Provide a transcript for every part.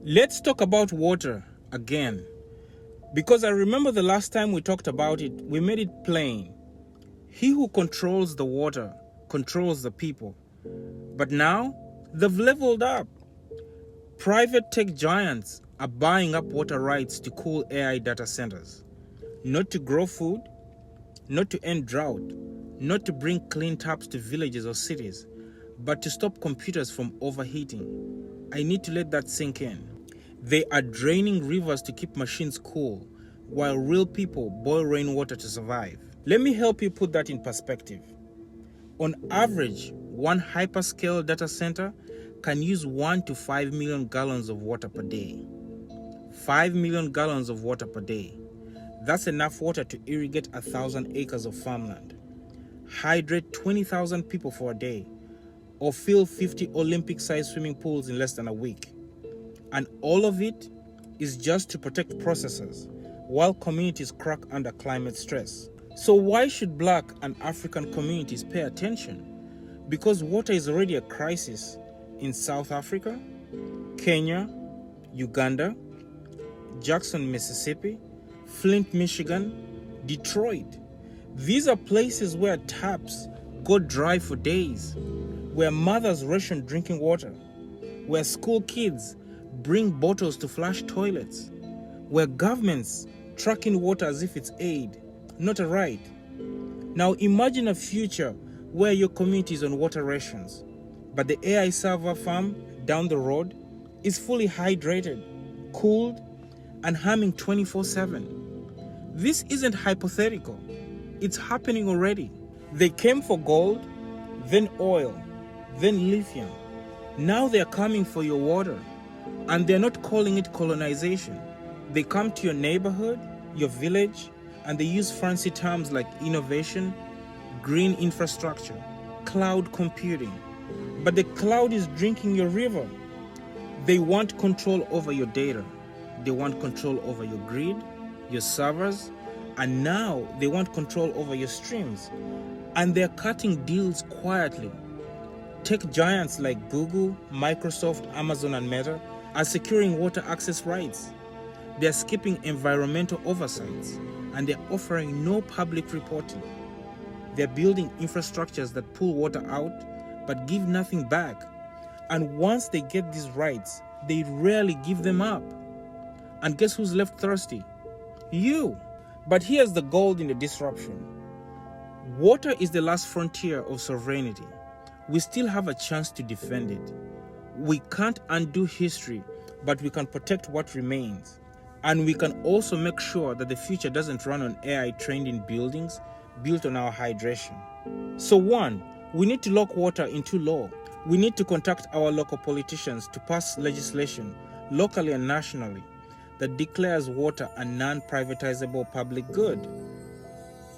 Let's talk about water again. Because I remember the last time we talked about it, we made it plain. He who controls the water controls the people. But now, they've leveled up. Private tech giants are buying up water rights to cool AI data centers. Not to grow food, not to end drought, not to bring clean taps to villages or cities, but to stop computers from overheating. I need to let that sink in. They are draining rivers to keep machines cool, while real people boil rainwater to survive. Let me help you put that in perspective. On average, one hyperscale data center can use 1 to 5 million gallons of water per day. 5 million gallons of water per day. That's enough water to irrigate 1,000 acres of farmland, hydrate 20,000 people for a day, or fill 50 Olympic-sized swimming pools in less than a week. And all of it is just to protect processors while communities crack under climate stress. So why should Black and African communities pay attention? Because water is already a crisis in South Africa, Kenya, Uganda, Jackson, Mississippi, Flint, Michigan, Detroit. These are places where taps go dry for days, where mothers ration drinking water, where school kids bring bottles to flush toilets, where governments track in water as if it's aid, not a right. Now imagine a future where your community is on water rations, but the AI server farm down the road is fully hydrated, cooled, and humming 24/7. This isn't hypothetical. It's happening already. They came for gold, then oil, then lithium. Now they're coming for your water. And they're not calling it colonization. They come to your neighborhood, your village, and they use fancy terms like innovation, green infrastructure, cloud computing. But the cloud is drinking your river. They want control over your data. They want control over your grid, your servers, and now they want control over your streams. And they're cutting deals quietly. Tech giants like Google, Microsoft, Amazon, and Meta are securing water access rights. They're skipping environmental oversights, and they're offering no public reporting. They're building infrastructures that pull water out but give nothing back. And once they get these rights, they rarely give them up. And guess who's left thirsty? You. But here's the gold in the disruption. Water is the last frontier of sovereignty. We still have a chance to defend it. We can't undo history, but we can protect what remains. And we can also make sure that the future doesn't run on AI trained in buildings built on our hydration. So 1, we need to lock water into law. We need to contact our local politicians to pass legislation, locally and nationally, that declares water a non-privatizable public good,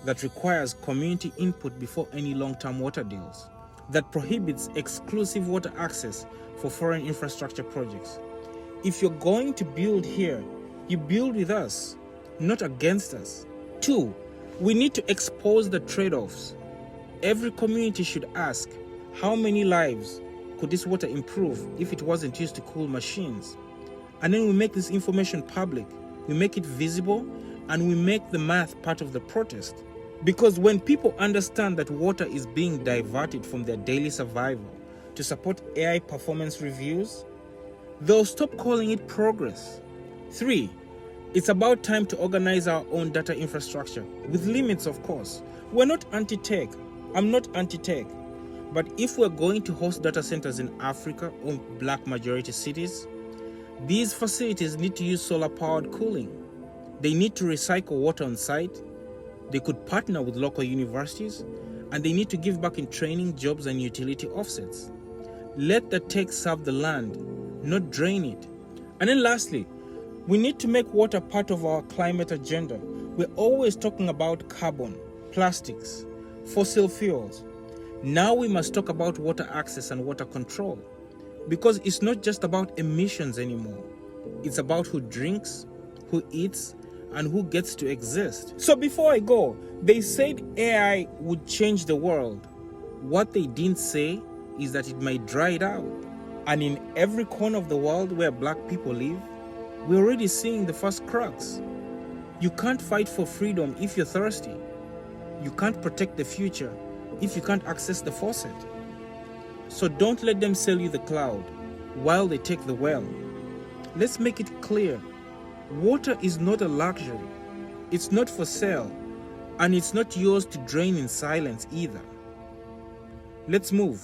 that requires community input before any long-term water deals, that prohibits exclusive water access for foreign infrastructure projects. If you're going to build here, you build with us, not against us. 2, we need to expose the trade-offs. Every community should ask, how many lives could this water improve if it wasn't used to cool machines? And then we make this information public, we make it visible, and we make the math part of the protest. Because when people understand that water is being diverted from their daily survival to support AI performance reviews, they'll stop calling it progress. 3, it's about time to organize our own data infrastructure, with limits of course. We're not anti-tech. I'm not anti-tech. But if we're going to host data centers in Africa or Black majority cities, these facilities need to use solar-powered cooling. They need to recycle water on site. They could partner with local universities, and they need to give back in training, jobs, and utility offsets. Let the tech serve the land, not drain it. And then lastly, we need to make water part of our climate agenda. We're always talking about carbon, plastics, fossil fuels. Now we must talk about water access and water control, because it's not just about emissions anymore. It's about who drinks, who eats, and who gets to exist. So before I go, they said AI would change the world. What they didn't say is that it might dry it out. And in every corner of the world where black people live, we're already seeing the first cracks. You can't fight for freedom if you're thirsty. You can't protect the future if you can't access the faucet. So don't let them sell you the cloud while they take the well. Let's make it clear. Water is not a luxury. It's not for sale. And it's not yours to drain in silence either. Let's move.